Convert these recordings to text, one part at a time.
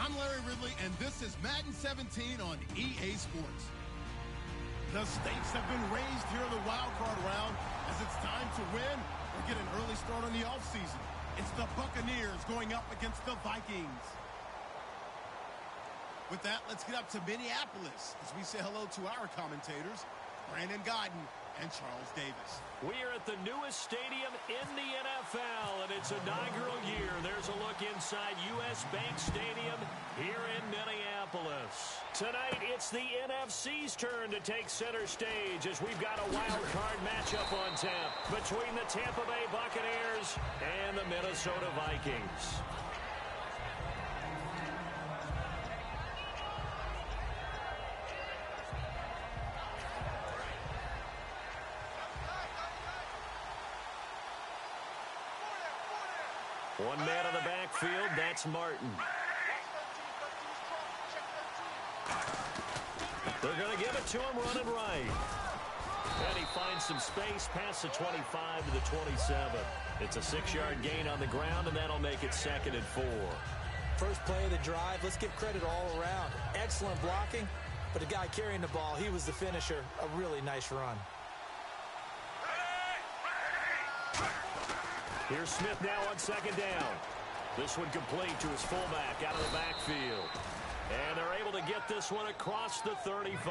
I'm Larry Ridley, and this is Madden 17 on EA Sports. The stakes have been raised here in the wild card round as it's time to win or get an early start on the offseason. It's the Buccaneers going up against the Vikings. With that, let's get up to Minneapolis as we say hello to our commentators, Brandon Godden and Charles Davis. We are at the newest stadium in the NFL, and its inaugural year. There's a look inside U.S. Bank Stadium here in Minneapolis. Tonight, it's the NFC's turn to take center stage as we've got a wild card matchup on tap between the Tampa Bay Buccaneers and the Minnesota Vikings. One man on the backfield, that's Martin. They're going to give it to him running right. And he finds some space past the 25 to the 27. It's a 6-yard gain on the ground, and that'll make it 2nd and 4. First play of the drive, let's give credit all around. Excellent blocking, but the guy carrying the ball, he was the finisher. A really nice run. Here's Smith now on 2nd down. This one complete to his fullback out of the backfield. And they're able to get this one across the 35.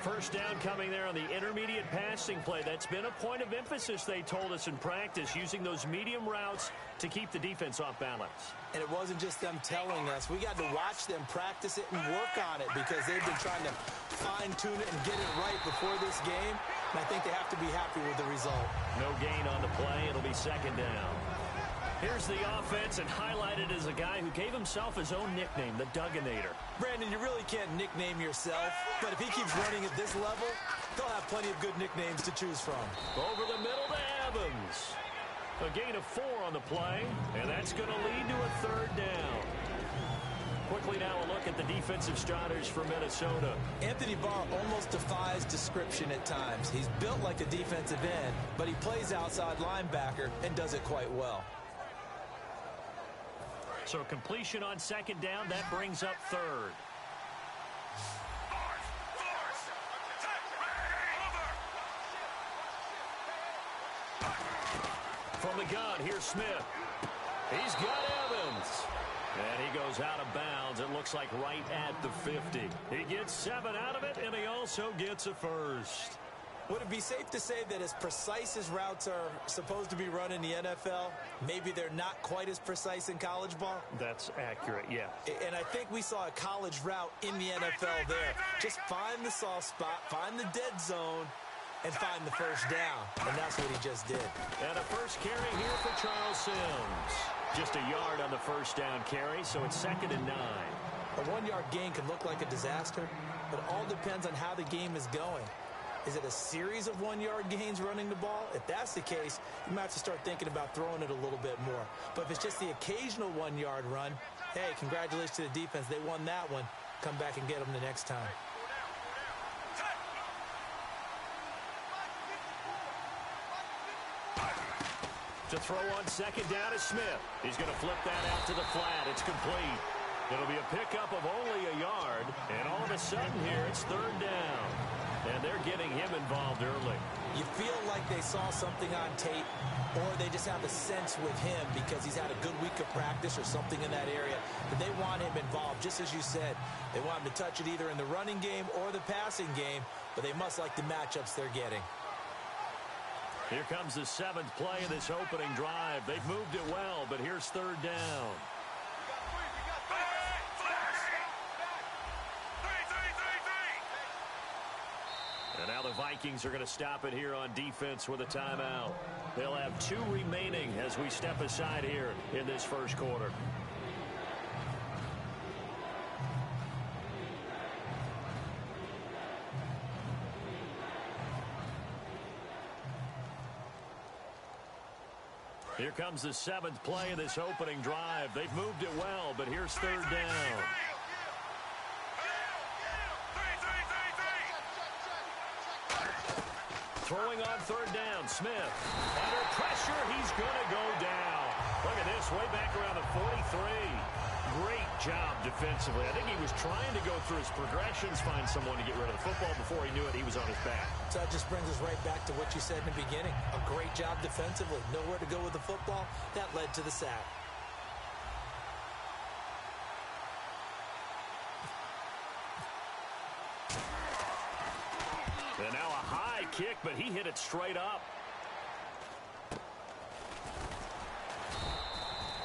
First down coming there on the intermediate passing play. That's been a point of emphasis, they told us in practice, using those medium routes to keep the defense off balance. And it wasn't just them telling us. We got to watch them practice it and work on it because they've been trying to fine-tune it and get it right before this game. And I think they have to be happy with the result. No gain on the play. It'll be 2nd down. Here's the offense, and highlighted as a guy who gave himself his own nickname, the Dugginator. Brandon, you really can't nickname yourself, but if he keeps running at this level, they'll have plenty of good nicknames to choose from. Over the middle to Evans. A gain of 4 on the play, and that's going to lead to a 3rd down. Quickly now a look at the defensive starters for Minnesota. Anthony Barr almost defies description at times. He's built like a defensive end, but he plays outside linebacker and does it quite well. So completion on 2nd down, that brings up 3rd. From the gun, here's Smith. He's got Evans. And he goes out of bounds, it looks like right at the 50. He gets 7 out of it, and he also gets a first. Would it be safe to say that as precise as routes are supposed to be run in the NFL, maybe they're not quite as precise in college ball? That's accurate, yeah. And I think we saw a college route in the NFL there. Just find the soft spot, find the dead zone, and find the first down. And that's what he just did. And a first carry here for Charles Sims. Just a yard on the first down carry, so it's 2nd and 9. A 1-yard gain can look like a disaster, but it all depends on how the game is going. Is it a series of 1-yard gains running the ball? If that's the case, you might have to start thinking about throwing it a little bit more. But if it's just the occasional 1-yard run, hey, congratulations to the defense. They won that one. Come back and get them the next time. To throw on 2nd down is Smith. He's going to flip that out to the flat. It's complete. It'll be a pickup of only a yard. And all of a sudden here, it's 3rd down. And they're getting him involved early. You feel like they saw something on tape, or they just have a sense with him because he's had a good week of practice or something in that area, that they want him involved. Just as you said, they want him to touch it either in the running game or the passing game, but they must like the matchups they're getting. Here comes the 7th play of this opening drive. They've moved it well, but here's 3rd down. And now the Vikings are going to stop it here on defense with a timeout. They'll have 2 remaining as we step aside here in this first quarter. Here comes the 7th play of this opening drive. They've moved it well, but here's 3rd down. Throwing on 3rd down, Smith. Under pressure, he's going to go down. Look at this, way back around the 43. Great job defensively. I think he was trying to go through his progressions, find someone to get rid of the football. Before he knew it, he was on his back. So that just brings us right back to what you said in the beginning. A great job defensively. Nowhere to go with the football. That led to the sack. And now a high kick, but he hit it straight up.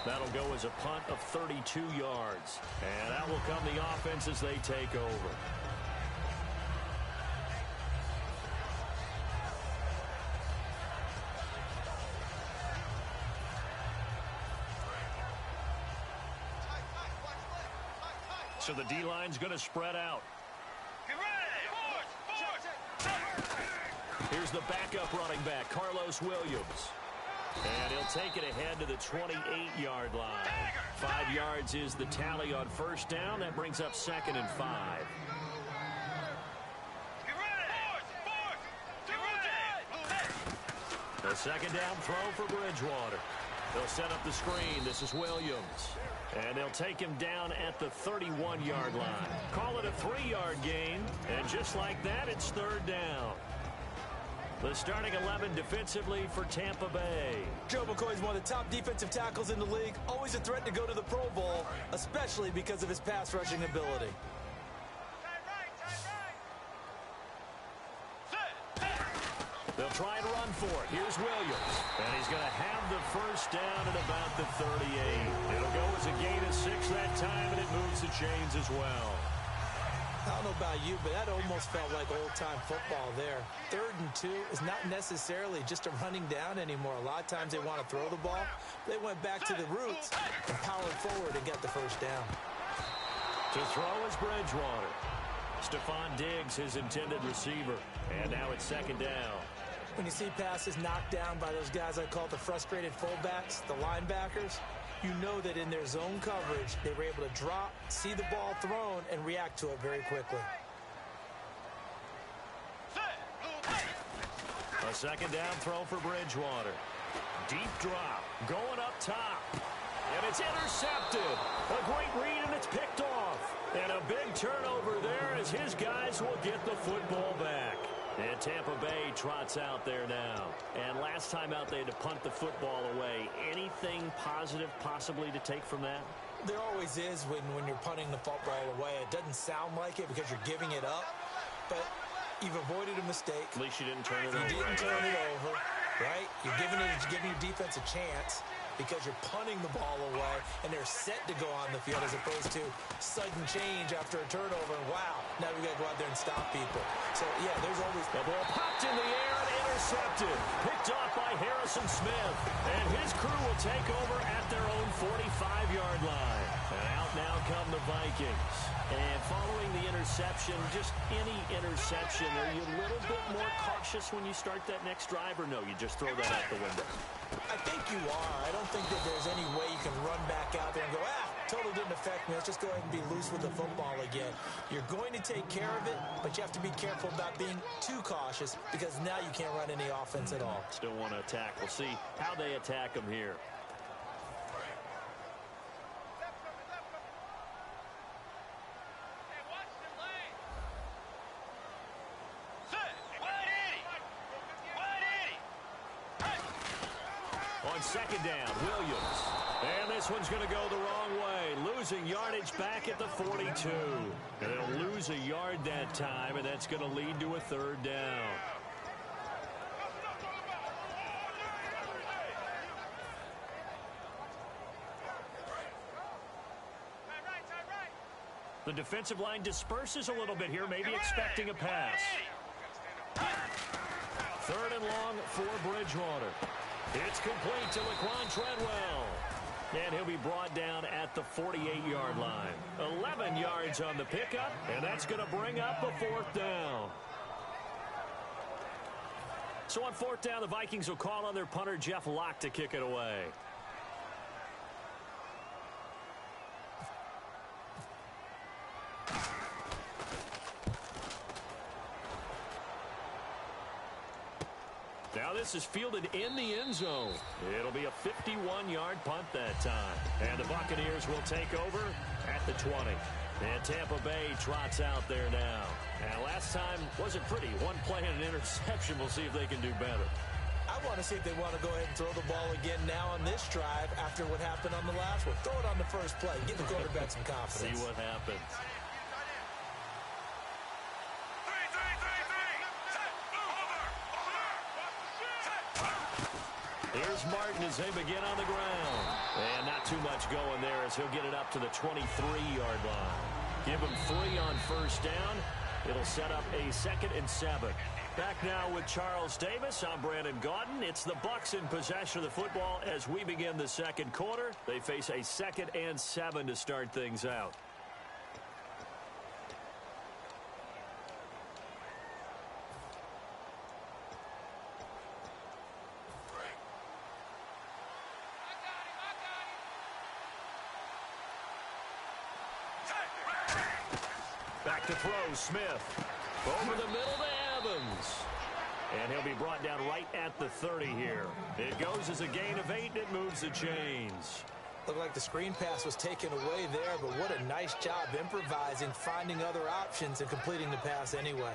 That'll go as a punt of 32 yards. And that will come the offense as they take over. So the D-line's going to spread out. Here's the backup running back, Carlos Williams. And he'll take it ahead to the 28-yard line. 5 yards is the tally on first down. That brings up 2nd and 5. The second down throw for Bridgewater. They'll set up the screen. This is Williams. And they'll take him down at the 31-yard line. Call it a 3-yard gain. And just like that, it's 3rd down. The starting 11 defensively for Tampa Bay. Joe McCoy is one of the top defensive tackles in the league. Always a threat to go to the Pro Bowl, especially because of his pass rushing ability. They'll try and run for it. Here's Williams. And he's going to have the first down at about the 38. It'll go as a gain of 6 that time, and it moves the chains as well. I don't know about you, but that almost felt like old-time football there. 3rd and 2 is not necessarily just a running down anymore. A lot of times they want to throw the ball. They went back to the roots and powered forward to get the first down. To throw is Bridgewater. Stephon Diggs, his intended receiver. And now it's 2nd down. When you see passes knocked down by those guys I call the frustrated fullbacks, the linebackers, you know that in their zone coverage, they were able to drop, see the ball thrown, and react to it very quickly. A 2nd down throw for Bridgewater. Deep drop, going up top. And it's intercepted. A great read, and it's picked off. And a big turnover there as his guys will get the football back. And Tampa Bay trots out there now. And last time out, they had to punt the football away. Anything positive possibly to take from that? There always is when you're punting the football away. It doesn't sound like it because you're giving it up. But you've avoided a mistake. At least you didn't turn it over. You didn't turn it over, right? You're giving your defense a chance because you're punting the ball away, and they're set to go on the field as opposed to sudden change after a turnover. And wow, now we got to go out there and stop people. So, yeah, there's always... The ball popped in the air and intercepted. Picked off by Harrison Smith. And his crew will take over at their own 45-yard line. And out now come the Vikings. And following the interception, just any interception, are you a little bit more cautious when you start that next drive, or no, you just throw that out the window? I think you are. I don't think that there's any way you can run back out there and go, totally didn't affect me. Let's just go ahead and be loose with the football again. You're going to take care of it, but you have to be careful about being too cautious because now you can't run any offense at all. Still want to attack. We'll see how they attack them here. On 2nd down, Williams. And this one's going to go the wrong way. Losing yardage back at the 42. And they'll lose a yard that time, and that's going to lead to a 3rd down. The defensive line disperses a little bit here, maybe expecting a pass. 3rd and long for Bridgewater. It's complete to Laquan Treadwell. And he'll be brought down at the 48-yard line. 11 yards on the pickup, and that's going to bring up a 4th down. So on 4th down, the Vikings will call on their punter, Jeff Locke, to kick it away. Now this is fielded in the end zone. It'll be a 51-yard punt that time. And the Buccaneers will take over at the 20. And Tampa Bay trots out there now. And last time wasn't pretty. One play and an interception. We'll see if they can do better. I want to see if they want to go ahead and throw the ball again now on this drive after what happened on the last one. Throw it on the first play. Give the quarterback some confidence. See what happens. Here's Martin as they begin on the ground. And not too much going there as he'll get it up to the 23-yard line. Give him 3 on first down. It'll set up a 2nd and 7. Back now with Charles Davis. I'm Brandon Gaudin. It's the Bucs in possession of the football as we begin the second quarter. They face a 2nd and 7 to start things out. Back to throw, Smith. Over the middle to Evans. And he'll be brought down right at the 30 here. It goes as a gain of 8, and it moves the chains. Looked like the screen pass was taken away there, but what a nice job improvising, finding other options, and completing the pass anyway.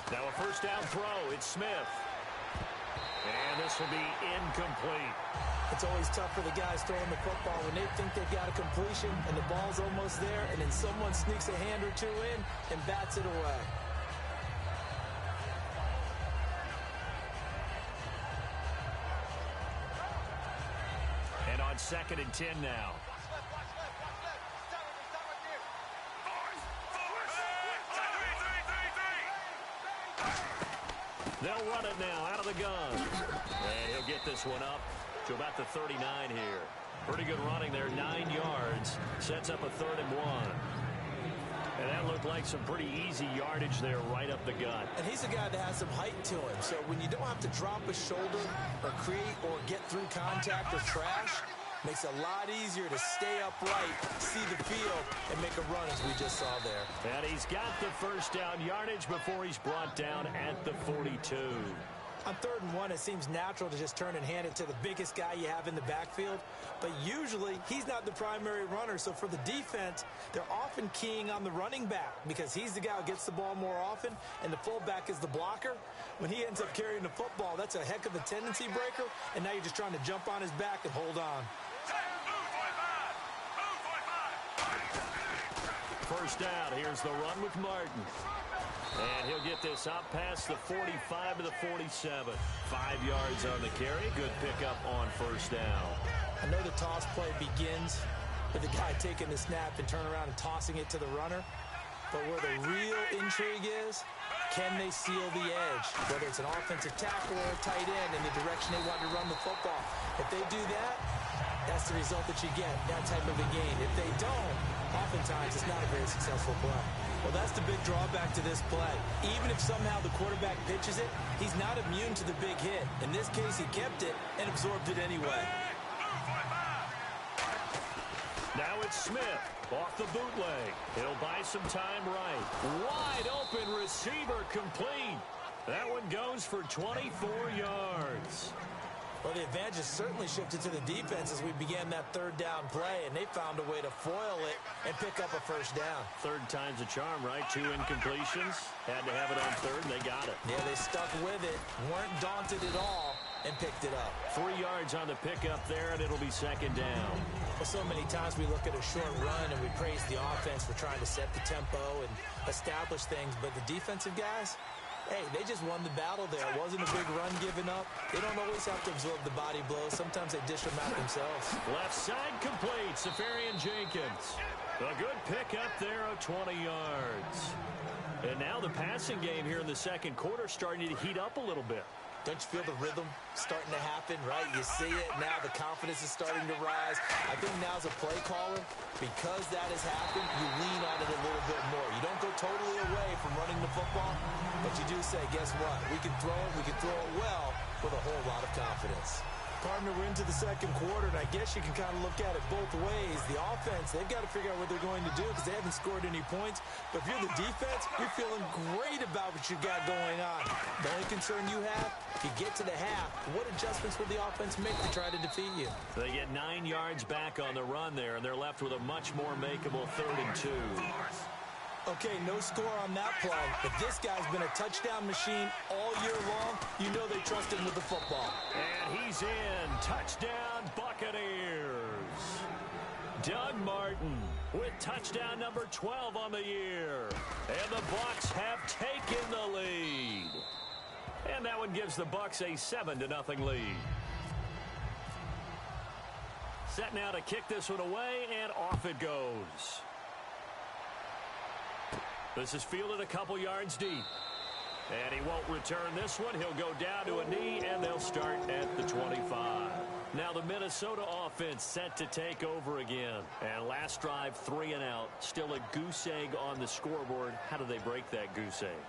Now a first down throw. It's Smith. And this will be incomplete. It's always tough for the guys throwing the football when they think they've got a completion and the ball's almost there, and then someone sneaks a hand or two in and bats it away. And on 2nd and 10 now. They'll run it now out of the gun. And he'll get this one up to about the 39 here. Pretty good running there, 9 yards. Sets up a 3rd and 1. And that looked like some pretty easy yardage there right up the gut. And he's a guy that has some height to him. So when you don't have to drop a shoulder or create or get through contact or trash, makes it a lot easier to stay upright, see the field, and make a run as we just saw there. And he's got the first down yardage before he's brought down at the 42. On 3rd and 1, it seems natural to just turn and hand it to the biggest guy you have in the backfield. But usually, he's not the primary runner. So for the defense, they're often keying on the running back because he's the guy who gets the ball more often, and the fullback is the blocker. When he ends up carrying the football, that's a heck of a tendency breaker, and now you're just trying to jump on his back and hold on. First down. Here's the run with Martin. And he'll get this up past the 45 to the 47. 5 yards on the carry. Good pickup on first down. I know the toss play begins with the guy taking the snap and turning around and tossing it to the runner. But where the real intrigue is, can they seal the edge? Whether it's an offensive tackle or a tight end in the direction they want to run the football. If they do that, that's the result that you get, that type of a game. If they don't, oftentimes it's not a very successful play. Well, that's the big drawback to this play. Even if somehow the quarterback pitches it, he's not immune to the big hit. In this case, he kept it and absorbed it anyway. Now it's Smith off the bootleg. He'll buy some time right. Wide open receiver complete. That one goes for 24 yards. Well, the advantage has certainly shifted to the defense as we began that 3rd down play, and they found a way to foil it and pick up a first down. 3rd time's a charm, right? 2 incompletions. Had to have it on 3rd, and they got it. Yeah, they stuck with it, weren't daunted at all, and picked it up. 3 yards on the pickup there, and it'll be 2nd down. Well, so many times we look at a short run and we praise the offense for trying to set the tempo and establish things, but the defensive guys, hey, they just won the battle there. It wasn't a big run given up. They don't always have to absorb the body blows. Sometimes they dish them out themselves. Left side complete. Safarian Jenkins. A good pickup there of 20 yards. And now the passing game here in the second quarter starting to heat up a little bit. Don't you feel the rhythm starting to happen, right? You see it now. The confidence is starting to rise. I think now as a play caller, because that has happened, you lean on it a little bit more. You don't go totally away from running the football, but you do say, guess what? We can throw it well with a whole lot of confidence. Partner, we're into the second quarter, and I guess you can kind of look at it both ways. The offense, they've got to figure out what they're going to do because they haven't scored any points. But if you're the defense, you're feeling great about what you got going on. The only concern you have, if you get to the half, what adjustments will the offense make to try to defeat you? They get 9 yards back on the run there, and they're left with a much more makeable 3rd and 2. Okay, no score on that play, but this guy's been a touchdown machine all year long. You know they trust him with the football. And he's in. Touchdown, Buccaneers. Doug Martin with touchdown number 12 on the year. And the Bucs have taken the lead. And that one gives the Bucs a 7-0 lead. Set now to kick this one away, and off it goes. This is fielded a couple yards deep. And he won't return this one. He'll go down to a knee, and they'll start at the 25. Now the Minnesota offense set to take over again. And last drive, 3 and out. Still a goose egg on the scoreboard. How do they break that goose egg?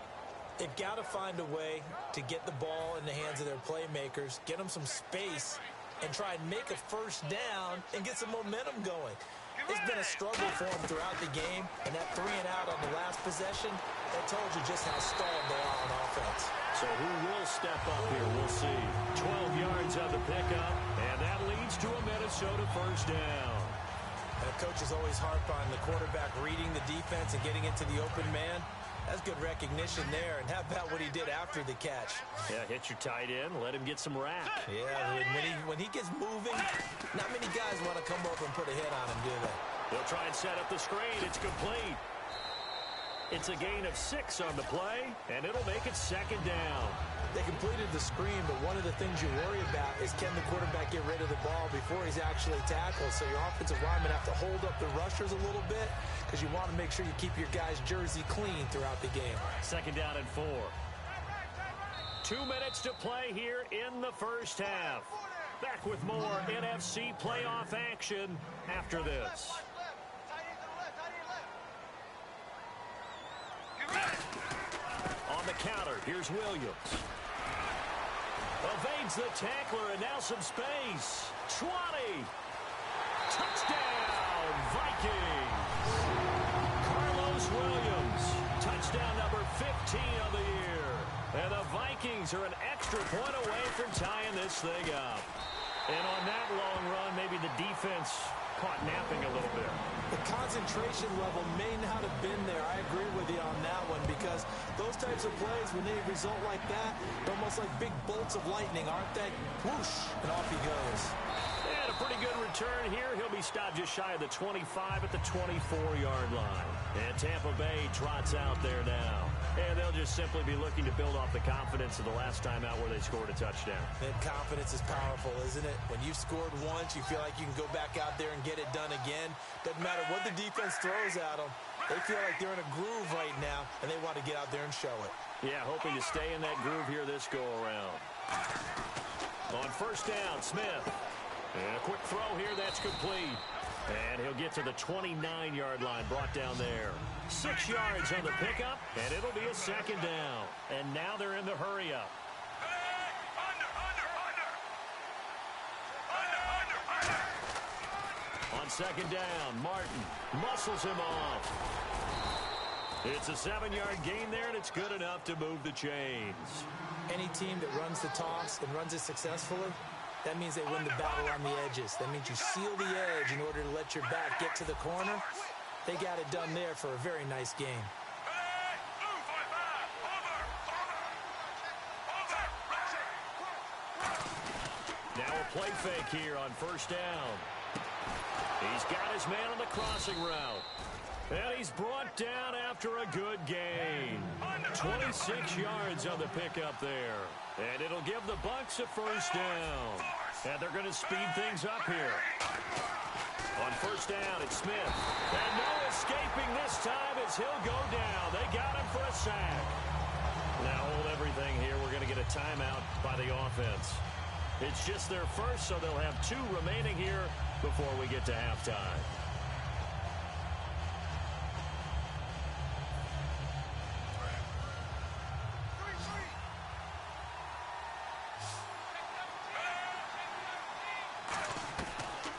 They've got to find a way to get the ball in the hands of their playmakers, get them some space, and try and make a first down and get some momentum going. It's been a struggle for them throughout the game, and that 3 and out on the last possession, that told you just how stalled they are on offense. So who will step up here? We'll see. 12 yards on the pickup, and that leads to a Minnesota first down. And coaches always harp on the quarterback reading the defense and getting into the open man. That's good recognition there. And how about what he did after the catch? Yeah, hit your tight end, let him get some rack. Yeah, when he gets moving, not many guys want to come over and put a hit on him, do they? They'll try and set up the screen. It's complete. It's a gain of 6 on the play, and it'll make it 2nd down. They completed the screen, but one of the things you worry about is can the quarterback get rid of the ball before he's actually tackled? So your offensive linemen have to hold up the rushers a little bit because you want to make sure you keep your guy's jersey clean throughout the game. 2nd down and 4. 2 minutes to play here in the first half. Back with more NFC playoff action after this. On the counter, here's Williams. Evades the tackler, and now some space. 20. Touchdown, Vikings. Carlos Williams, touchdown number 15 of the year. And the Vikings are an extra point away from tying this thing up. And on that long run, maybe the defense caught napping a little bit. The concentration level may not have been there. I agree with you on that one because those types of plays, when they result like that, they're almost like big bolts of lightning, aren't they? Whoosh, and off he goes. And a pretty good return here. He'll be stopped just shy of the 25 at the 24-yard line. And Tampa Bay trots out there now. And they'll just simply be looking to build off the confidence of the last time out where they scored a touchdown. And confidence is powerful, isn't it? When you've scored once, you feel like you can go back out there and get it done again. Doesn't matter what the defense throws at them. They feel like they're in a groove right now, and they want to get out there and show it. Yeah, hoping to stay in that groove here this go-around. On first down, Smith. And a quick throw here, that's complete. And he'll get to the 29-yard line, brought down there. 6 yards on the pickup, and it'll be a 2nd down. And now they're in the hurry-up. On 2nd down, Martin muscles him off. It's a 7-yard gain there, and it's good enough to move the chains. Any team that runs the toss and runs it successfully, that means they win the battle on the edges. That means you seal the edge in order to let your back get to the corner. They got it done there for a very nice game. Now a play fake here on first down. He's got his man on the crossing route. And he's brought down after a good gain. 26 yards on the pickup there. And it'll give the Bucs a first down. And they're going to speed things up here. On first down, it's Smith. And no escaping this time as he'll go down. They got him for a sack. Now hold everything here. We're going to get a timeout by the offense. It's just their first, so they'll have 2 remaining here before we get to halftime.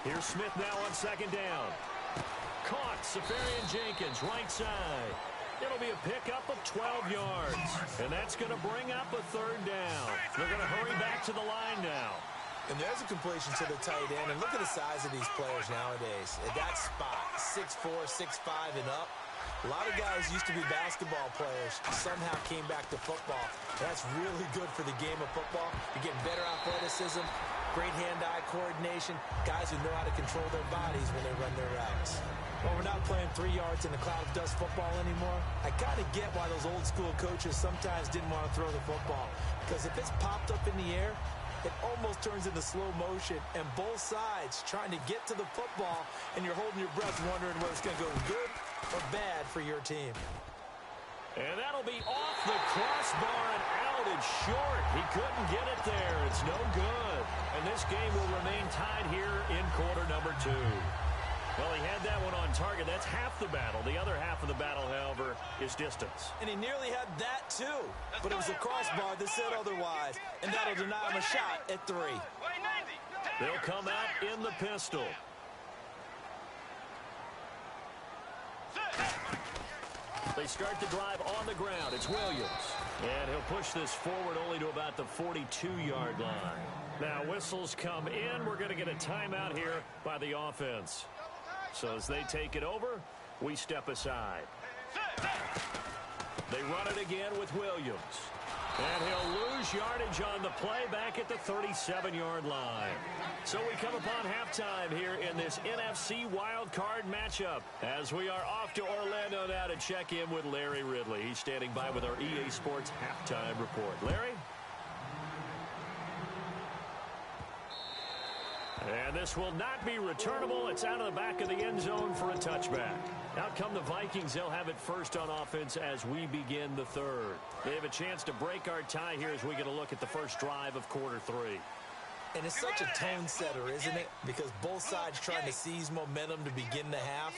Here's Smith now on second down. Caught. Safarian Jenkins, right side. It'll be a pickup of 12 yards. And that's going to bring up a third down. They're going to hurry back to the line now. And there's a completion to the tight end. And look at the size of these players nowadays. At that spot, 6'4", 6'5", and up. A lot of guys used to be basketball players, somehow came back to football. That's really good for the game of football. You're getting better athleticism, great hand-eye coordination, guys who know how to control their bodies when they run their routes. Well, we're not playing 3 yards in the cloud of dust football anymore. I kind of get why those old-school coaches sometimes didn't want to throw the football, because if it's popped up in the air, it almost turns into slow motion, and both sides trying to get to the football, and you're holding your breath wondering whether it's going to go good or bad for your team. And that'll be off the crossbar and out and short. He couldn't get it there. It's no good. And this game will remain tied here in quarter number 2. Well, he had that one on target. That's half the battle. The other half of the battle, however, is distance. And he nearly had that, too. But it was a crossbar that said otherwise. And that'll deny him a shot at 3. They'll come out in the pistol. They start the drive on the ground. It's Williams. And he'll push this forward only to about the 42-yard line. Now, whistles come in. We're going to get a timeout here by the offense. So as they take it over, we step aside. They run it again with Williams. And he'll lose yardage on the play back at the 37-yard line. So we come upon halftime here in this NFC wildcard matchup as we are off to Orlando now to check in with Larry Ridley. He's standing by with our EA Sports halftime report. Larry? And this will not be returnable. It's out of the back of the end zone for a touchback. Out come the Vikings. They'll have it first on offense as we begin the third. They have a chance to break our tie here as we get a look at the first drive of quarter 3. And it's such a tone setter, isn't it? Because both sides trying to seize momentum to begin the half.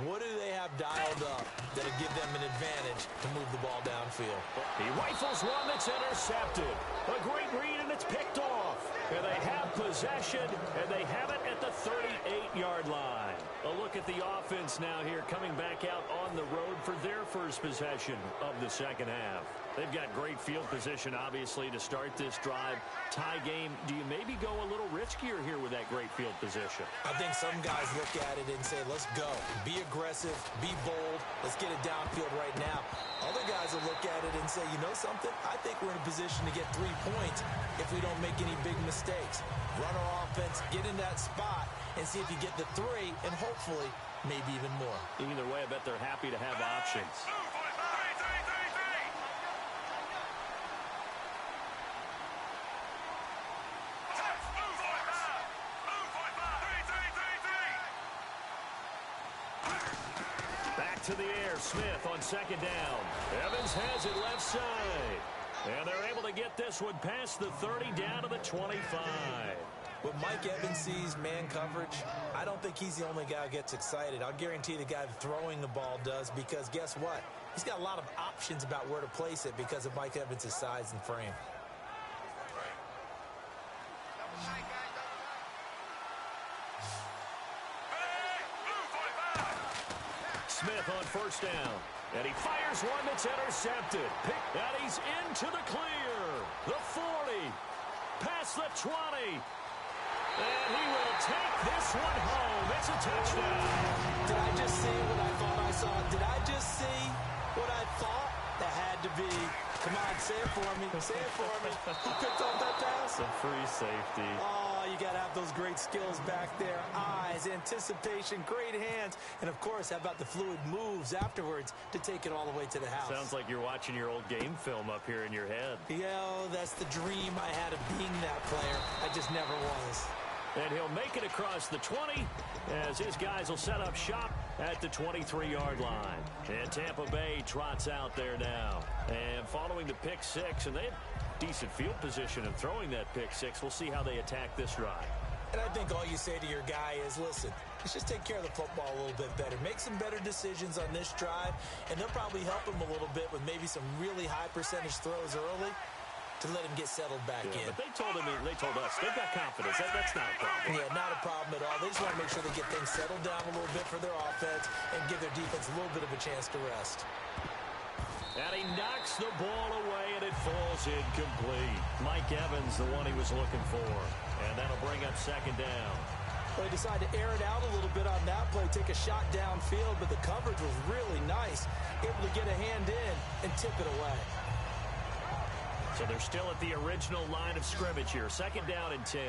What do they have dialed up that'll give them an advantage to move the ball downfield? He rifles one that's intercepted. A great read, and it's picked off. And they have possession, and they have it at the 38-yard line. A look at the offense now here, coming back out on the road for their first possession of the second half. They've got great field position, obviously, to start this drive. Tie game, do you maybe go a little riskier here with that great field position? I think some guys look at it and say, let's go. Be aggressive, be bold, let's get it downfield right now. Other guys will look at it and say, you know something? I think we're in a position to get 3 points if we don't make any big mistakes. Run our offense, get in that spot, and see if you get the 3, and hopefully, maybe even more. Either way, I bet they're happy to have options. To the air, Smith on second down. Evans has it left side. And they're able to get this one past the 30 down to the 25. When Mike Evans sees man coverage, I don't think he's the only guy who gets excited. I'll guarantee the guy throwing the ball does, because guess what? He's got a lot of options about where to place it because of Mike Evans' size and frame. Smith on first down. And he fires one that's intercepted. And he's into the clear. The 40. Past the 20. And he will take this one home. It's a touchdown. Did I just see what I thought I saw? Did I just see what I thought? That had to be. Come on, say it for me. Say it for me. Who picked up that pass? A free safety. Oh, you got to have those great skills back there. Eyes, anticipation, great hands. And, of course, how about the fluid moves afterwards to take it all the way to the house? Sounds like you're watching your old game film up here in your head. Yeah, that's the dream I had of being that player. I just never was. And he'll make it across the 20 as his guys will set up shop at the 23-yard line. And Tampa Bay trots out there now. And following the pick 6, and they have decent field position in throwing that pick 6. We'll see how they attack this drive. And I think all you say to your guy is, listen, let's just take care of the football a little bit better. Make some better decisions on this drive, and they'll probably help him a little bit with maybe some really high percentage throws early to to let him get settled back in. But they told us they've got confidence. That's not a problem. Yeah, not a problem at all. They just want to make sure they get things settled down a little bit for their offense and give their defense a little bit of a chance to rest. And he knocks the ball away, and it falls incomplete. Mike Evans, the one he was looking for. And that'll bring up second down. Well, he decided to air it out a little bit on that play, take a shot downfield, but the coverage was really nice. Able to get a hand in and tip it away. So they're still at the original line of scrimmage here. Second down and 10.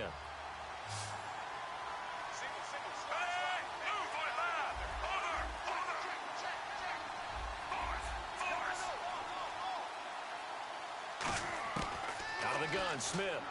Out of the gun, Smith.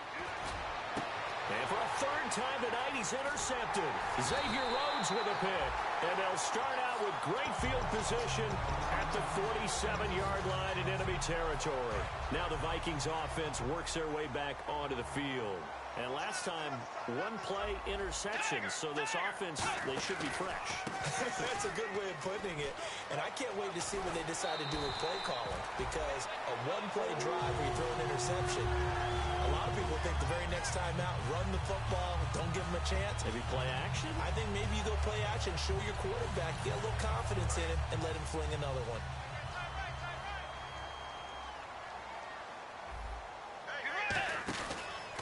And for a third time tonight, he's intercepted. Xavier Rhodes with a pick. And they'll start out with great field position at the 47-yard line in enemy territory. Now the Vikings offense works their way back onto the field. And last time, one-play interception. So this offense, they should be fresh. That's a good way of putting it. And I can't wait to see what they decide to do with play calling. Because a one-play drive where you throw an interception, a lot of people think the very next time out, run the football, don't give them a chance. Maybe play action? I think maybe you go play action, show your quarterback, get a little confidence in him, and let him fling another one.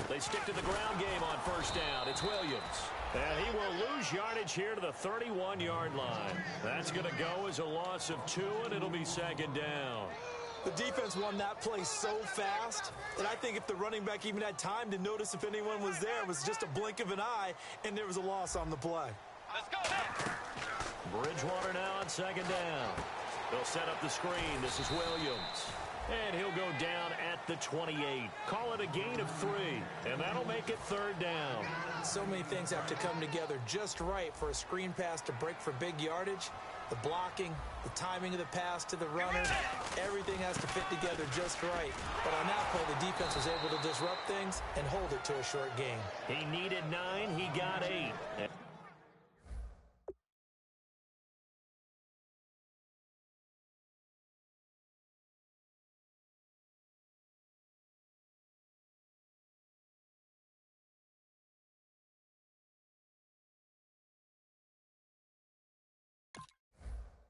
They stick to the ground game on first down. It's Williams. And he will lose yardage here to the 31-yard line. That's going to go as a loss of 2, and it'll be second down. The defense won that play so fast that I think if the running back even had time to notice if anyone was there, it was just a blink of an eye, and there was a loss on the play. Let's go. Bridgewater now on second down. They'll set up the screen. This is Williams. And he'll go down at the 28. Call it a gain of 3, and that'll make it third down. So many things have to come together just right for a screen pass to break for big yardage. The blocking, the timing of the pass to the runner, everything has to fit together just right. But on that play, the defense was able to disrupt things and hold it to a short gain. He needed 9. He got 8.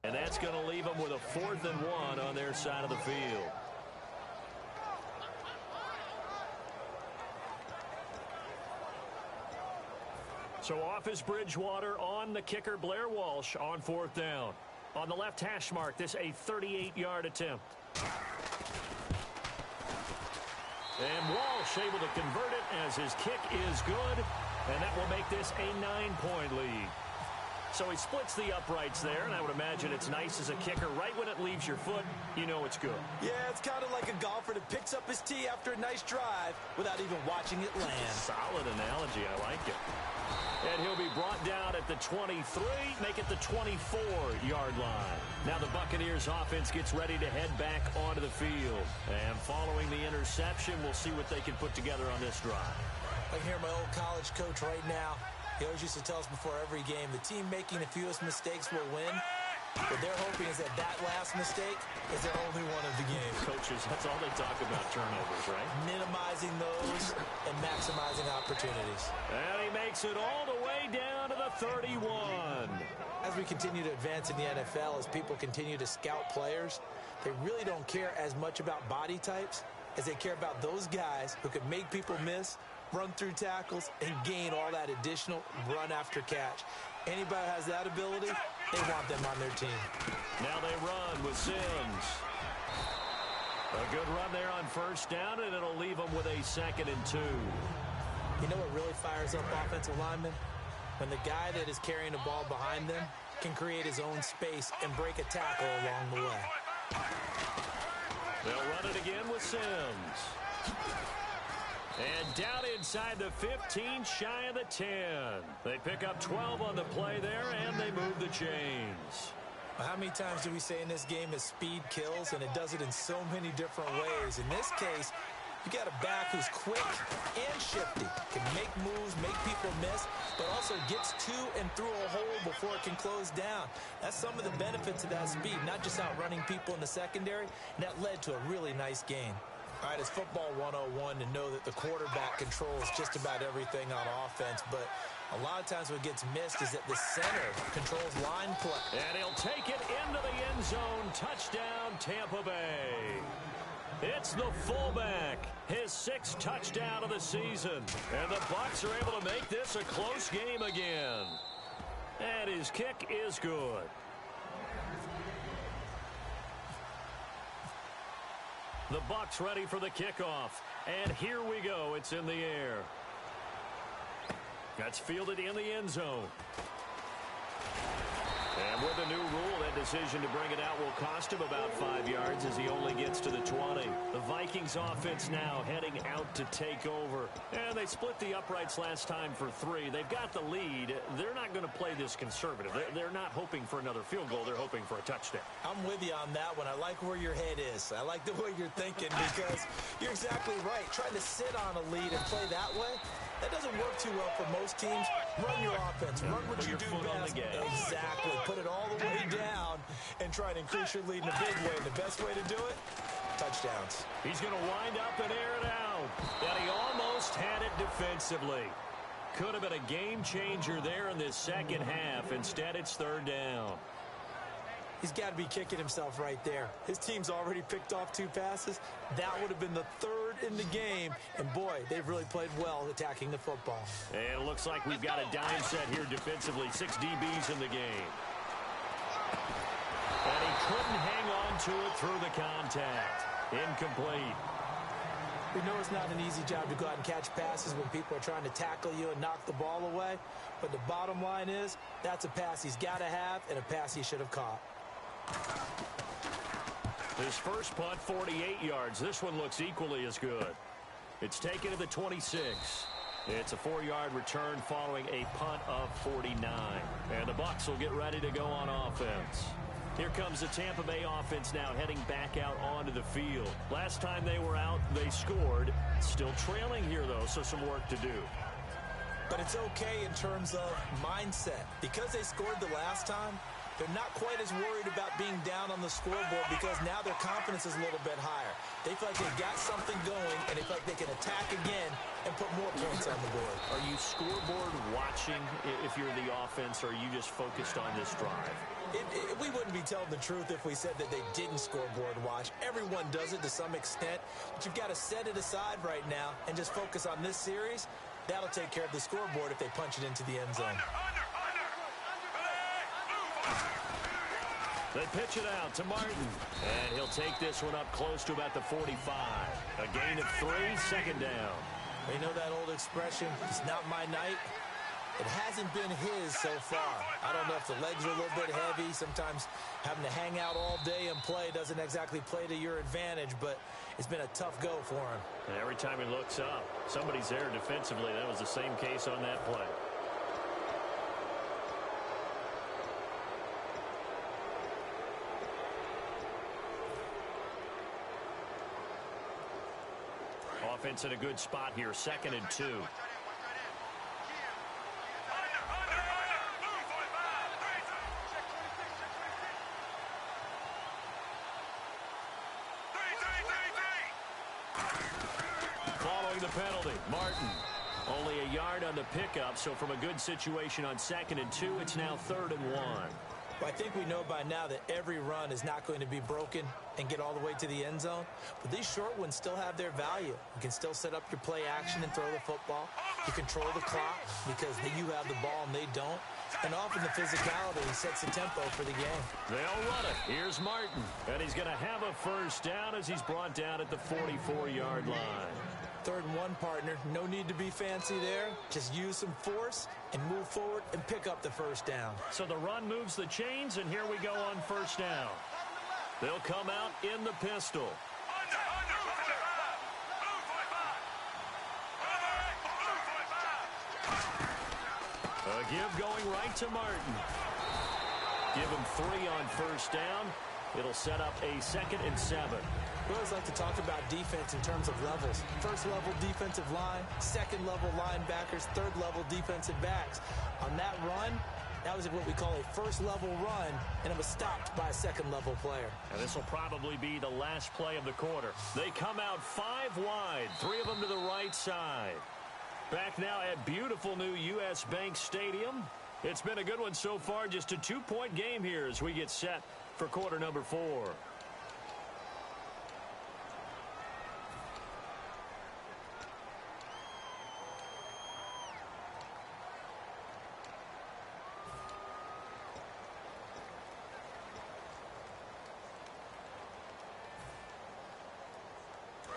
And that's going to leave them with a 4th and 1 on their side of the field. So off is Bridgewater, on the kicker Blair Walsh on 4th down. On the left hash mark, this a 38-yard attempt. And Walsh able to convert it as his kick is good. And that will make this a 9-point lead. So he splits the uprights there, and I would imagine it's nice as a kicker. Right when it leaves your foot, you know it's good. Yeah, it's kind of like a golfer that picks up his tee after a nice drive without even watching it land. Solid analogy. I like it. And he'll be brought down at the 23, make it the 24-yard line. Now the Buccaneers offense gets ready to head back onto the field. And following the interception, we'll see what they can put together on this drive. I can hear my old college coach right now. He always used to tell us before every game, the team making the fewest mistakes will win. What they're hoping is that last mistake is their only one of the game. Coaches, that's all they talk about, turnovers, right? Minimizing those and maximizing opportunities. And he makes it all the way down to the 31. As we continue to advance in the NFL, as people continue to scout players, they really don't care as much about body types as they care about those guys who can make people miss, run through tackles, and gain all that additional run after catch. Anybody who has that ability, they want them on their team. Now they run with Sims. A good run there on first down, and it'll leave them with a 2nd and 2. You know what really fires up offensive linemen? When the guy that is carrying the ball behind them can create his own space and break a tackle along the way. They'll run it again with Sims. And down inside the 15, shy of the 10. They pick up 12 on the play there, and they move the chains. How many times do we say in this game that speed kills, and it does it in so many different ways? In this case, you got a back who's quick and shifty, can make moves, make people miss, but also gets to and through a hole before it can close down. That's some of the benefits of that speed, not just outrunning people in the secondary, and that led to a really nice gain. All right, it's football 101 to know that the quarterback controls just about everything on offense, but a lot of times what gets missed is that the center controls line play. And he'll take it into the end zone. Touchdown, Tampa Bay. It's the fullback, his 6th touchdown of the season. And the Bucs are able to make this a close game again. And his kick is good. The Bucs ready for the kickoff. And here we go. It's in the air. That's fielded in the end zone. And with the new rule, that decision to bring it out will cost him about 5 yards as he only gets to the 20. The Vikings offense now heading out to take over. And they split the uprights last time for 3. They've got the lead. They're not going to play this conservative. They're not hoping for another field goal. They're hoping for a touchdown. I'm with you on that one. I like where your head is. I like the way you're thinking because you're exactly right. Trying to sit on a lead and play that way, that doesn't work too well for most teams. Run your offense. Run what you do best. Exactly. Put it all the way down and try and increase your lead in a big way. And the best way to do it, touchdowns. He's going to wind up and air it out. And he almost had it defensively. Could have been a game changer there in this second half. Instead, it's 3rd down. He's got to be kicking himself right there. His team's already picked off 2 passes. That would have been the 3rd in the game. And, boy, they've really played well attacking the football. And it looks like we've got a dime set here defensively. 6 DBs in the game. And he couldn't hang on to it through the contact. Incomplete. We know it's not an easy job to go out and catch passes when people are trying to tackle you and knock the ball away. But the bottom line is that's a pass he's got to have and a pass he should have caught. His first punt, 48 yards. This one looks equally as good. It's taken to the 26. It's a 4-yard return following a punt of 49. And the Bucs will get ready to go on offense. Here comes the Tampa Bay offense now heading back out onto the field. Last time they were out, they scored. Still trailing here, though, so some work to do. But it's okay in terms of mindset. Because they scored the last time, they're not quite as worried about being down on the scoreboard because now their confidence is a little bit higher. They feel like they've got something going, and they feel like they can attack again and put more points on the board. Are you scoreboard watching if you're the offense, or are you just focused on this drive? We wouldn't be telling the truth if we said that they didn't scoreboard watch. Everyone does it to some extent, but you've got to set it aside right now and just focus on this series. That'll take care of the scoreboard if they punch it into the end zone. They pitch it out to Martin, and he'll take this one up close to about the 45. A gain of 3, 2nd down. You know that old expression, it's not my night? It hasn't been his so far. I don't know if the legs are a little bit heavy. Sometimes having to hang out all day and play doesn't exactly play to your advantage, but it's been a tough go for him. And every time he looks up, somebody's there defensively. That was the same case on that play. Offense in a good spot here, 2nd and 2. Following the penalty, Martin. Only a yard on the pickup, so from a good situation on 2nd and 2, it's now 3rd and 1. Well, I think we know by now that every run is not going to be broken and get all the way to the end zone. But these short ones still have their value. You can still set up your play action and throw the football. You control the clock because you have the ball and they don't. And often the physicality sets the tempo for the game. They'll run it. Here's Martin. And he's going to have a first down as he's brought down at the 44-yard line. 3rd and 1, partner. No need to be fancy there. Just use some force and move forward and pick up the first down. So the run moves the chains, and here we go on first down. They'll come out in the pistol. A give going right to Martin. Give him 3 on first down. It'll set up a 2nd and 7. We always like to talk about defense in terms of levels. 1st level defensive line, 2nd level linebackers, 3rd level defensive backs. On that run, That was what we call a first-level run, and it was stopped by a second-level player. And this will probably be the last play of the quarter. They come out 5 wide, 3 of them to the right side. Back now at beautiful new U.S. Bank Stadium. It's been a good one so far, just a 2-point game here as we get set for quarter number 4.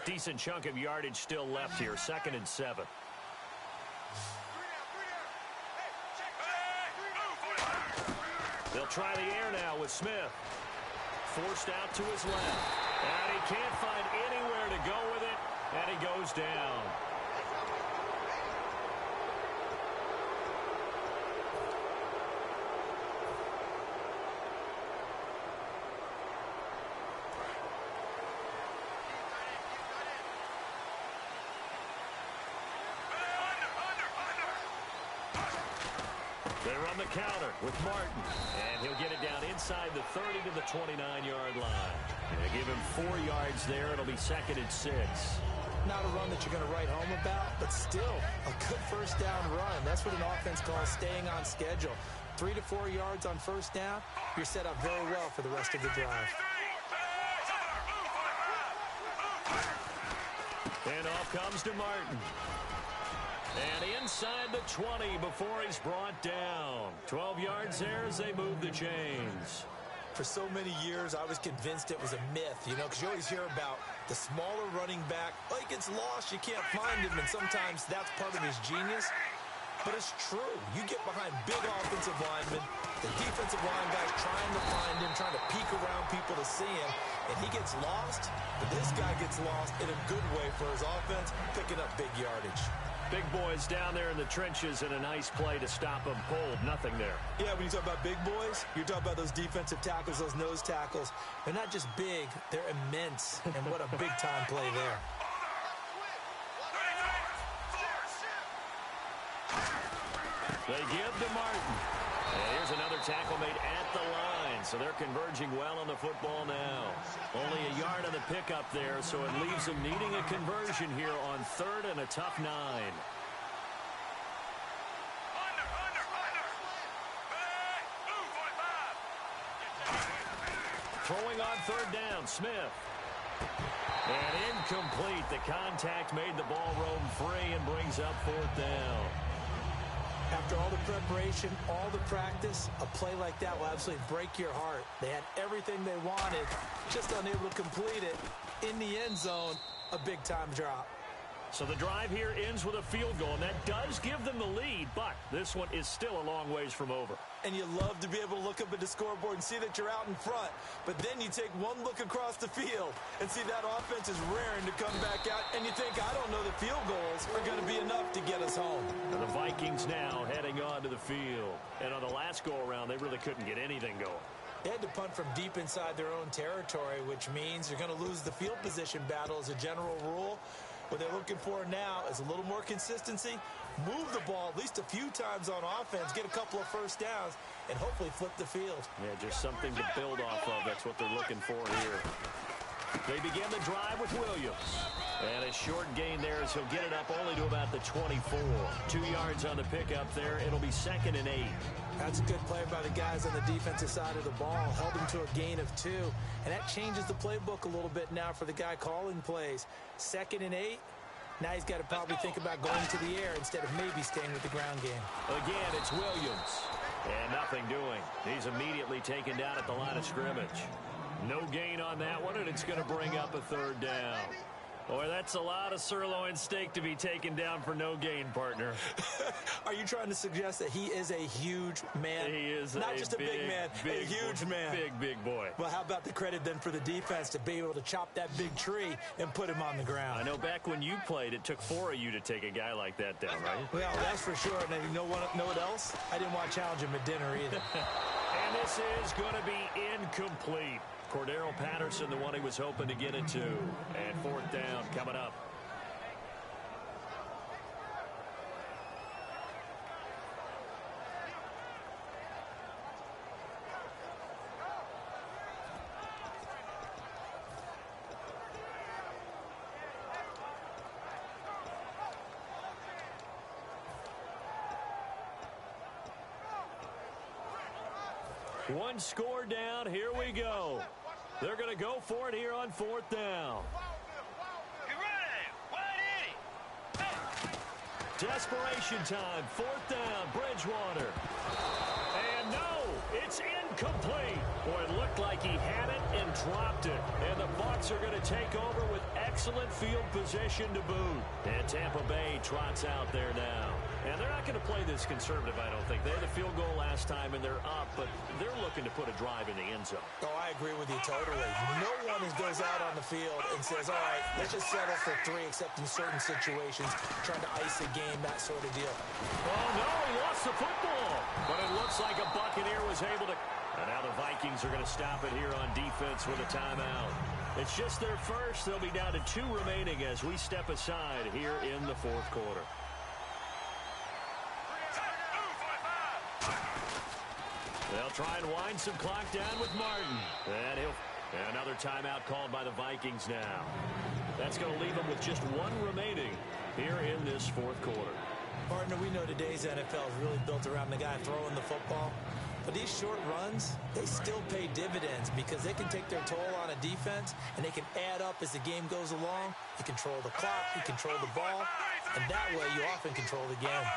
Decent chunk of yardage still left here. 2nd and 7. They'll try the air now with Smith. Forced out to his left. And he can't find anywhere to go with it. And he goes down. They run the counter with Martin, and he'll get it down inside the 30 to the 29-yard line. They give him 4 yards there. It'll be 2nd and 6. Not a run that you're going to write home about, but still a good first down run. That's what an offense calls staying on schedule. 3 to 4 yards on first down, you're set up very well for the rest of the drive. And off comes to Martin. And inside the 20 before he's brought down. 12 yards there as they move the chains. For so many years, I was convinced it was a myth, because you always hear about the smaller running back. Oh, he gets lost, you can't find him, and sometimes that's part of his genius. But it's true. You get behind big offensive linemen, the defensive line guys trying to find him, trying to peek around people to see him, and he gets lost. But this guy gets lost in a good way for his offense, picking up big yardage. Big boys down there in the trenches and a nice play to stop them cold. Nothing there. Yeah, when you talk about big boys, you're talking about those defensive tackles, those nose tackles. They're not just big, they're immense. And what a big-time play there. They give to Martin. And here's another tackle made at the line. So they're converging well on the football now. Only a yard on the pickup there, so it leaves them needing a conversion here on 3rd and a tough 9. Throwing on 3rd down, Smith. And incomplete. The contact made the ball roam free and brings up 4th down. After all the preparation, all the practice, a play like that will absolutely break your heart. They had everything they wanted, just unable to complete it. In the end zone, a big-time drop. So the drive here ends with a field goal, and that does give them the lead, but this one is still a long ways from over. And you love to be able to look up at the scoreboard and see that you're out in front, but then you take one look across the field and see that offense is raring to come back out, and you think, I don't know, the field goals are going to be enough to get us home. And the Vikings now heading on to the field. And on the last go-around, they really couldn't get anything going. They had to punt from deep inside their own territory, which means you're going to lose the field position battle as a general rule. What they're looking for now is a little more consistency, move the ball at least a few times on offense, get a couple of first downs, and hopefully flip the field. Yeah, just something to build off of. That's what they're looking for here. They begin the drive with Williams. And a short gain there as he'll get it up only to about the 24. 2 yards on the pickup there. It'll be 2nd and 8. That's a good play by the guys on the defensive side of the ball. Held him to a gain of 2. And that changes the playbook a little bit now for the guy calling plays. 2nd and 8. Now he's got to probably think about going to the air instead of maybe staying with the ground game. Again, it's Williams. And nothing doing. He's immediately taken down at the line of scrimmage. No gain on that one, and it's going to bring up a 3rd down. Boy, that's a lot of sirloin steak to be taken down for no gain, partner. Are you trying to suggest that he is a huge man? He is not just a big man, a huge man. Big boy. Well, how about the credit then for the defense to be able to chop that big tree and put him on the ground? I know back when you played, it took 4 of you to take a guy like that down, right? Well, that's for sure. And you know what else? I didn't want to challenge him at dinner either. And this is going to be incomplete. Cordero Patterson, the one he was hoping to get it to. And 4th down coming up. One score down. Here we go. They're going to go for it here on 4th down. Desperation time. 4th down. Bridgewater. And no, it's incomplete. Boy, it looked like he had it and dropped it. And the Bucs are going to take over with excellent field position to boot. And Tampa Bay trots out there now. And they're not going to play this conservative, I don't think. They had a field goal last time, and they're up, but they're looking to put a drive in the end zone. Oh, I agree with you totally. No one goes out on the field and says, all right, let's just settle for 3, except in certain situations, trying to ice a game, that sort of deal. Oh, no, he lost the football. But it looks like a Buccaneer was able to... And now the Vikings are going to stop it here on defense with a timeout. It's just their first. They'll be down to 2 remaining as we step aside here in the 4th quarter. They'll try and wind some clock down with Martin. And another timeout called by the Vikings now. That's going to leave them with just 1 remaining here in this 4th quarter. Partner, we know today's NFL is really built around the guy throwing the football. But these short runs, they still pay dividends because they can take their toll on a defense, and they can add up as the game goes along. You control the clock, you control the ball, and that way you often control the game.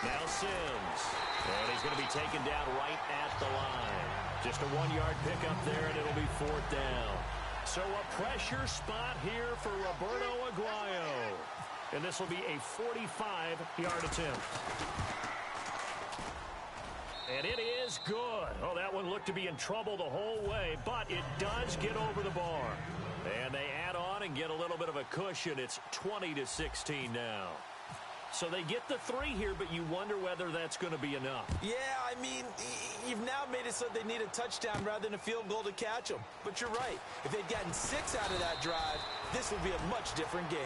Now Sims. And he's going to be taken down right at the line. Just a 1-yard pickup there, and it'll be 4th down. So a pressure spot here for Roberto Aguayo. And this will be a 45-yard attempt. And it is good. Oh, that one looked to be in trouble the whole way, but it does get over the bar. And they add on and get a little bit of a cushion. It's 20-16 now. So they get the 3 here, but you wonder whether that's going to be enough. Yeah, I mean, you've now made it so they need a touchdown rather than a field goal to catch them. But you're right. If they'd gotten 6 out of that drive, this would be a much different game.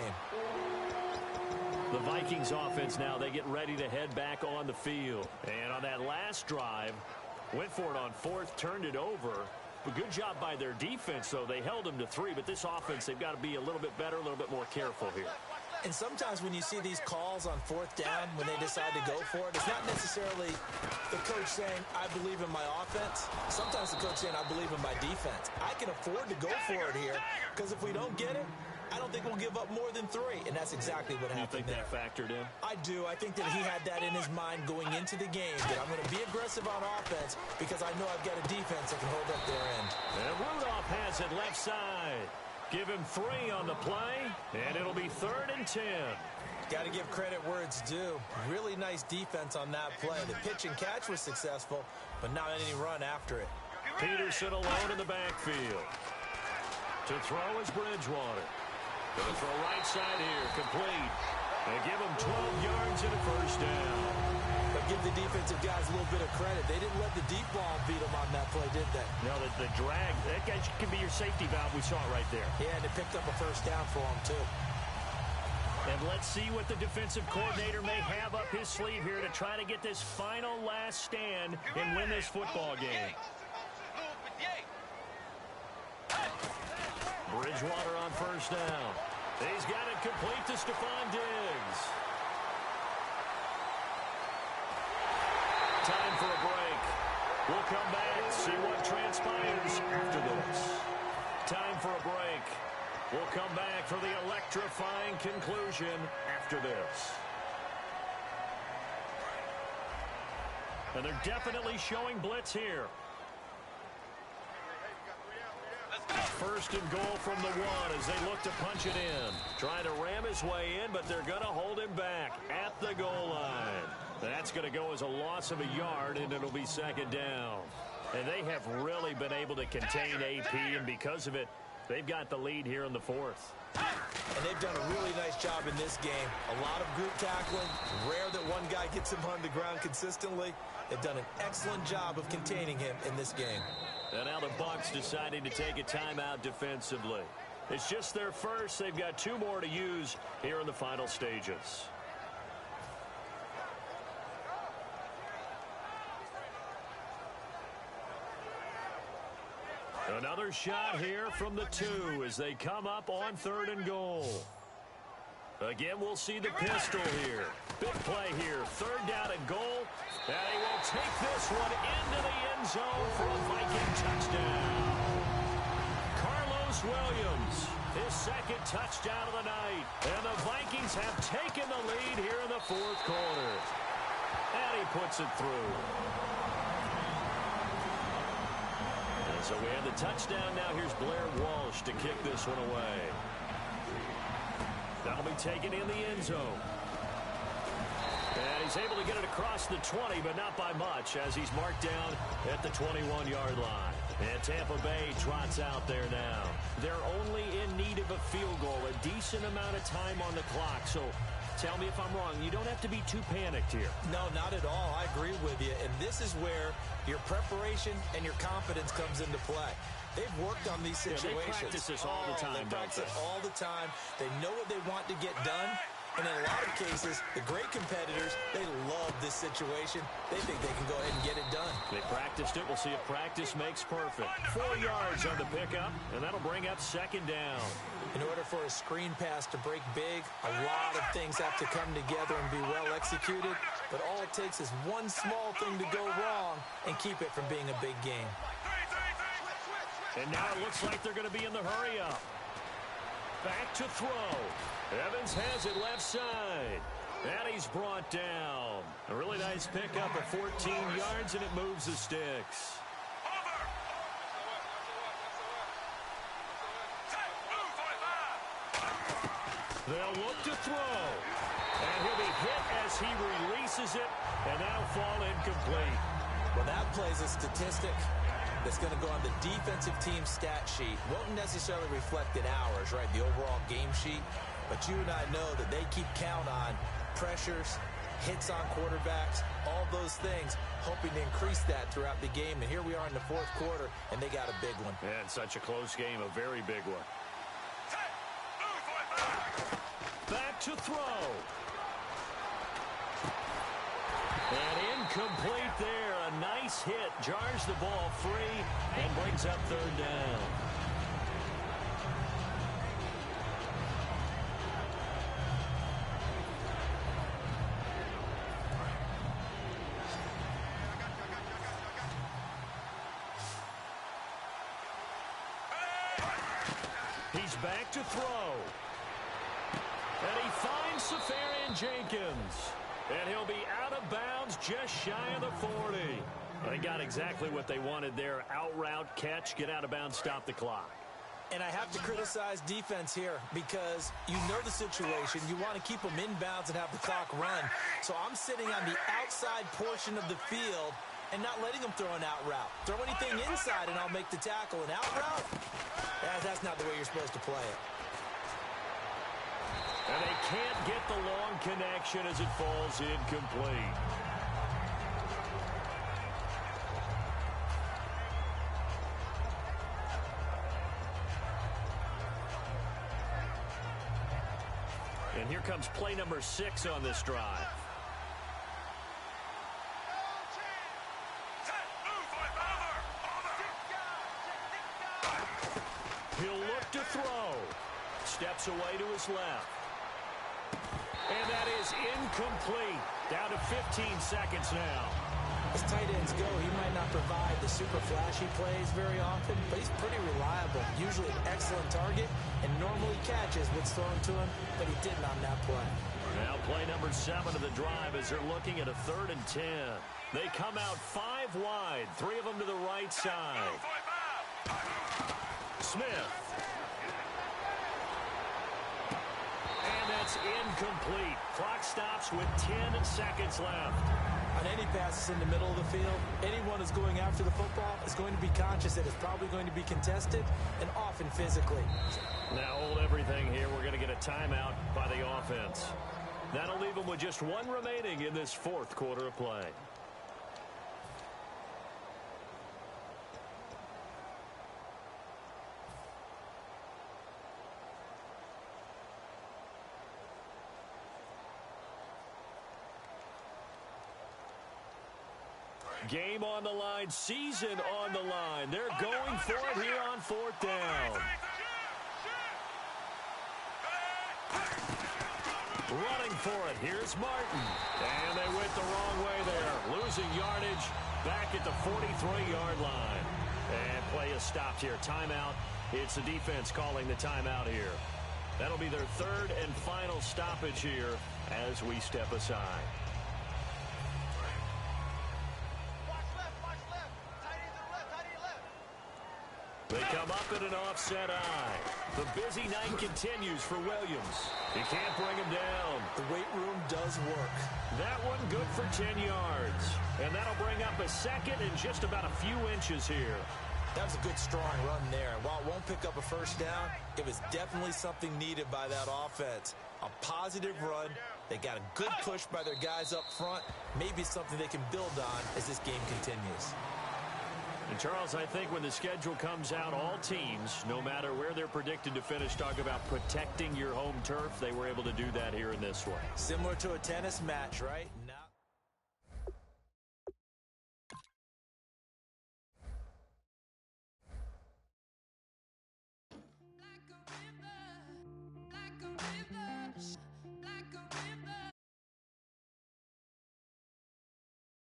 The Vikings offense now, they get ready to head back on the field. And on that last drive, went for it on 4th, turned it over. But good job by their defense, though. They held them to 3, but this offense, they've got to be a little bit better, a little bit more careful here. And sometimes when you see these calls on 4th down, when they decide to go for it, it's not necessarily the coach saying, I believe in my offense. Sometimes the coach saying, I believe in my defense. I can afford to go for it here, because if we don't get it, I don't think we'll give up more than 3, and that's exactly what happened there. You think that factored in? I do. I think that he had that in his mind going into the game, that I'm going to be aggressive on offense because I know I've got a defense that can hold up their end. And Rudolph has it left side. Give him 3 on the play, and it'll be 3rd and 10. Got to give credit where it's due. Really nice defense on that play. The pitch and catch was successful, but not any run after it. Peterson alone in the backfield. To throw is Bridgewater. Going to throw right side here, complete. And give him 12 yards and a 1st down. But give the defensive guys a little bit of credit. They didn't let the deep ball beat them on that play, did they? No, the drag, that guy can be your safety valve. We saw it right there. Yeah, and it picked up a 1st down for them, too. And let's see what the defensive coordinator may have up his sleeve here to try to get this final last stand and win this football game. Bridgewater on 1st down. He's got it complete to Stephon Diggs. Time for a break. We'll come back, see what transpires after this. Time for a break. We'll come back for the electrifying conclusion after this. And they're definitely showing blitz here. 1st and goal from the 1 as they look to punch it in. Trying to ram his way in, but they're going to hold him back at the goal line. That's going to go as a loss of a yard, and it'll be 2nd down. And they have really been able to contain AP, and because of it, they've got the lead here in the 4th. And they've done a really nice job in this game. A lot of group tackling. Rare that one guy gets him on the ground consistently. They've done an excellent job of containing him in this game. And now the Bucs deciding to take a timeout defensively. It's just their first. They've got 2 more to use here in the final stages. Another shot here from the 2 as they come up on 3rd and goal. Again, we'll see the pistol here. Big play here. Third down and goal. And he will take this one into the end zone for a Viking touchdown. Carlos Williams, his second touchdown of the night. And the Vikings have taken the lead here in the fourth quarter. And he puts it through. And so we have the touchdown. Now here's Blair Walsh to kick this one away. That'll be taken in the end zone. And he's able to get it across the 20, but not by much, as he's marked down at the 21-yard line. And Tampa Bay trots out there now. They're only in need of a field goal, a decent amount of time on the clock. So tell me if I'm wrong. You don't have to be too panicked here. No, not at all. I agree with you. And this is where your preparation and your confidence comes into play. They've worked on these situations. They practice this all the time, They practice it all the time. They know what they want to get done. And in a lot of cases, the great competitors, they love this situation. They think they can go ahead and get it done. They practiced it. We'll see if practice makes perfect. 4 yards on the pickup, and that'll bring up second down. In order for a screen pass to break big, a lot of things have to come together and be well executed. But all it takes is one small thing to go wrong and keep it from being a big game. And now it looks like they're going to be in the hurry-up. Back to throw. Evans has it left side. And he's brought down. A really nice pickup of 14 yards, and it moves the sticks. They'll look to throw. And he'll be hit as he releases it, and that'll fall incomplete. Well, that plays a statistic that's going to go on the defensive team stat sheet. Won't necessarily reflect in ours, right, the overall game sheet. But you and I know that they keep count on pressures, hits on quarterbacks, all those things, hoping to increase that throughout the game. And here we are in the fourth quarter, and they got a big one. And such a close game, a very big one. Back to throw. And incomplete there. A nice hit. Jars the ball free and brings up third down. He's back to throw. And he finds Safarian Jenkins. And he'll be out of bounds just shy of the 40. They got exactly what they wanted there. Out route, catch, get out of bounds, stop the clock. And I have to criticize defense here because you know the situation. You want to keep them inbounds and have the clock run. So I'm sitting on the outside portion of the field and not letting them throw an out route. Throw anything inside and I'll make the tackle. An out route? That's not the way you're supposed to play it. And they can't get the long connection as it falls incomplete. And here comes play number 6 on this drive. He'll look to throw. Steps away to his left. And that is incomplete. Down to 15 seconds now. As tight ends go, he might not provide the super flashy plays very often, but he's pretty reliable. Usually an excellent target and normally catches what's thrown to him, but he didn't on that play. Now play number 7 of the drive as they're looking at a 3rd and 10. They come out 5 wide, 3 of them to the right side. Smith. And that's incomplete. Clock stops with 10 seconds left. On any passes in the middle of the field, anyone who's going after the football is going to be conscious that it's probably going to be contested and often physically. Now hold everything here. We're going to get a timeout by the offense. That'll leave them with just 1 remaining in this 4th quarter of play. Game on the line, season on the line. They're going for it here on 4th down. Running for it, here's Martin. And they went the wrong way there, losing yardage back at the 43-yard line. And play is stopped here. Timeout. It's the defense calling the timeout here. That'll be their third and final stoppage here as we step aside. They come up in an offset eye. The busy night continues for Williams. He can't bring him down. The weight room does work. That one good for 10 yards. And that'll bring up a second and just about a few inches here. That was a good, strong run there. And while it won't pick up a first down, it was definitely something needed by that offense. A positive run. They got a good push by their guys up front. Maybe something they can build on as this game continues. And, Charles, I think when the schedule comes out, all teams, no matter where they're predicted to finish, talk about protecting your home turf. They were able to do that here in this one. Similar to a tennis match, right? Like a river,